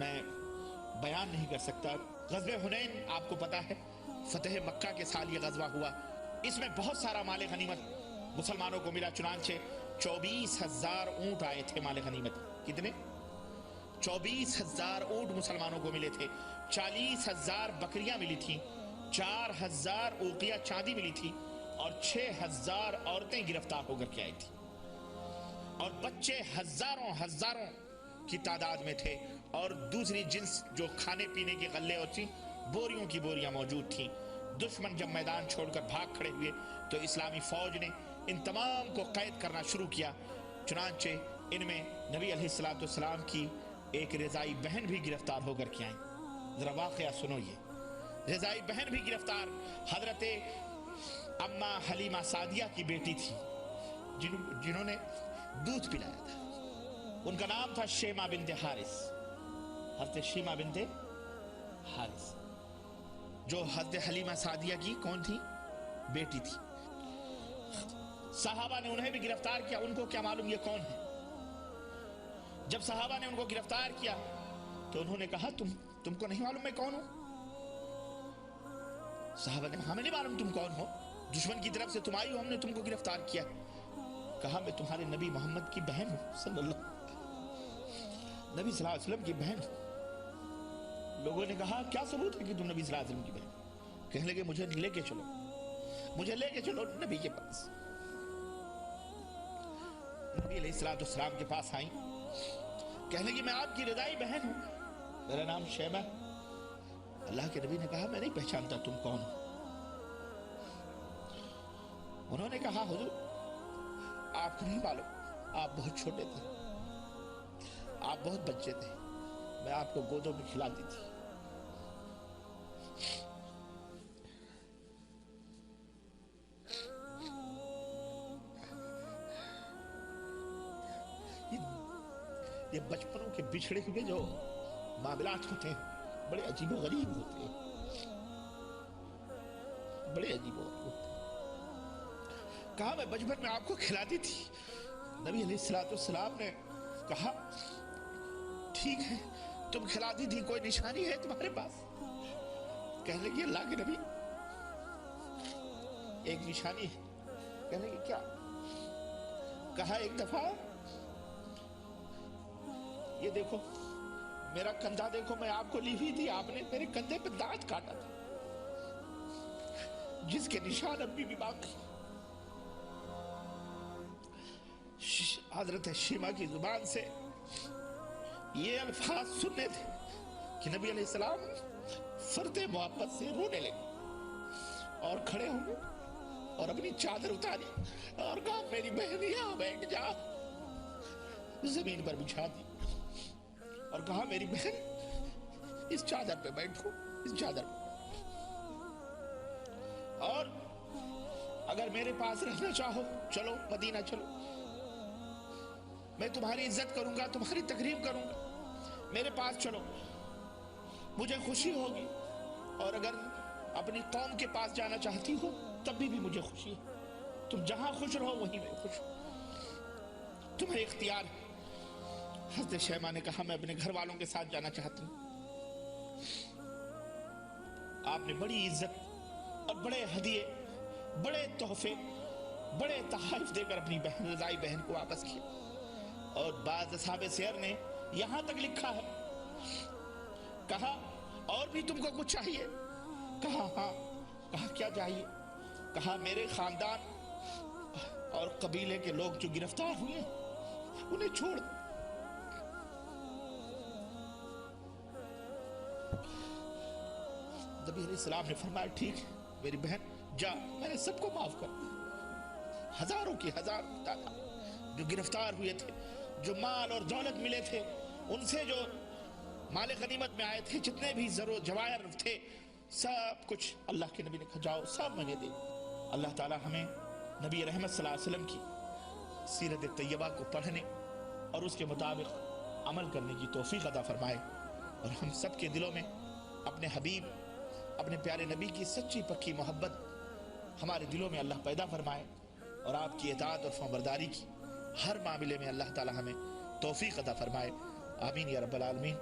میں بیان نہیں کر سکتا۔ غزوہ حنین آپ کو پتا ہے فتح مکہ کے سال یہ غزوہ ہوا، اس میں بہت سارا مال غنیمت مسلمانوں کو ملا، چنانچہ 24,000 اونٹ آئے تھے مال غنیمت۔ کتنے؟ 24,000 اونٹ مسلمانوں کو ملے تھے، 40,000 بکریاں ملی تھیں، 4,000 اوقیہ چاندی ملی تھی، اور 6,000 عورتیں گرفتار ہو کر کے آئی تھیں، اور بچے ہزاروں کی تعداد میں تھے، اور دوسری جنس جو کھانے پینے کے غلے اور تھی بوریوں کی بوریاں موجود تھیں۔ دشمن جب میدان چھوڑ کر بھاگ کھڑے ہوئے تو اسلامی فوج نے ان تمام کو قید کرنا شروع کیا، چنانچہ ان میں نبی علیہ السلام کی ایک رضائی بہن بھی گرفتار ہو کر کے آئیں۔ ذرا واقعہ سنو، یہ رضائی بہن بھی گرفتار حضرت اماں حلیمہ سعدیہ کی بیٹی تھی، جنہوں نے دودھ پلایا تھا، ان کا نام تھا شیمہ بنت حارث، حضرت شیمہ بنت حارث، جو حضرت حلیمہ سعدیہ کی کون تھی؟ بیٹی تھی۔ صحابہ نے انہیں بھی گرفتار کیا، ان کو کیا معلوم یہ کون ہے؟ جب صحابہ نے ان کو گرفتار کیا تو انہوں نے کہا تم کو نہیں معلوم میں کون ہوں؟ صحابہ نے ہمیں نہیں معلوم تم کون ہو، دشمن کی طرف سے تم آئی ہو، ہم نے تم کو گرفتار کیا۔ کہا میں تمہارے نبی محمد کی بہن ہوں، نبی صلی اللہ علیہ وسلم کی بہن ہوں۔ لوگوں نے کہا کیا ثبوت ہے کہ تم نبی صلی اللہ علیہ وسلم کی بہن؟ کہنے لگے مجھے لے کے چلو نبی کے پاس۔ نبی علیہ السلام کے پاس آئیں، کہنے لگی میں آپ کی رضائی بہن ہوں، میرا نام شیبہ۔ اللہ کے نبی نے کہا میں نہیں پہچانتا تم کون ہو۔ انہوں نے کہا حضور آپ کو نہیں معلوم، آپ بہت چھوٹے تھے، آپ بہت بچے تھے، میں آپ کو گودوں میں کھلاتی تھی۔ یہ بچپنوں کے بچھڑے ہوئے جو معاملات ہوتے ہیں بڑے عجیب و غریب ہوتے ہیں، بڑے عجیب و غریب ہوتے ہیں۔ کہا میں بچپن میں آپ کو کھلاتی تھی۔ نبی علیہ السلام نے کہا ٹھیک ہے تم کھلاتی تھی، کوئی نشانی ہے تمہارے پاس؟ کہنے لگی اللہ کے نبی ایک نشانی ہے۔ کہنے لگی کیا؟ کہا ایک دفعہ یہ دیکھو میرا کندھا دیکھو، میں آپ کو لی ہوئی تھی، آپ نے میرے کندھے پہ دانت کاٹا تھا، جس کے نشان ابھی بھی باقی۔ حضرت شیمہ کی زبان سے یہ الفاظ سننے تھے کہ نبی علیہ السلام فرد محبت سے رونے لگے اور کھڑے ہوئے اور اپنی چادر اتاری اور کہا میری بہن یہاں بیٹھ جا، زمین پر بچھا دی اور کہا میری بہن اس چادر پہ بیٹھو، اس چادر پہ، اور اگر میرے پاس رہنا چاہو چلو مدینہ چلو، میں تمہاری عزت کروں گا، تمہاری تقریب کروں گا، میرے پاس چلو، مجھے خوشی ہوگی، اور اگر اپنی قوم کے پاس جانا چاہتی ہو تب بھی مجھے خوشی ہے، تم جہاں خوش رہو وہیں میں خوش ہوں، تمہیں اختیار ہے۔ حضرت شیمہ نے کہا میں اپنے گھر والوں کے ساتھ جانا چاہتی ہوں۔ آپ نے بڑی عزت اور بڑے ہدیے، بڑے تحفے، بڑے تحائف دے کر اپنی رضائی بہن کو واپس کیا، اور بعض اصحاب سیر نے یہاں تک لکھا ہے، کہا اور بھی تم کو کچھ چاہیے؟ کہا ہاں۔ کہا کیا چاہیے؟ کہا میرے خاندان اور قبیلے کے لوگ جو گرفتار ہوئے انہیں چھوڑ دو۔ نبی علیہ السلام نے فرمایا ٹھیک ہے میری بہن جا، میں نے سب کو معاف کر دیا۔ ہزاروں کی تعداد جو گرفتار ہوئے تھے، جو مال اور دولت ملے تھے، ان سے جو مال غنیمت میں آئے تھے، جتنے بھی زر و جواہر تھے، سب کچھ اللہ کے نبی نے کہا جاؤ سب میں نے دے۔ اللہ تعالی ہمیں نبی رحمت صلی اللہ علیہ وسلم کی سیرت طیبہ کو پڑھنے اور اس کے مطابق عمل کرنے کی توفیق عطا فرمائے، اور ہم سب کے دلوں میں اپنے حبیب، اپنے پیارے نبی کی سچی پکی محبت ہمارے دلوں میں اللہ پیدا فرمائے، اور آپ کی اطاعت اور فرمانبرداری کی ہر معاملے میں اللہ تعالی ہمیں توفیق عطا فرمائے۔ آمین یا رب العالمین۔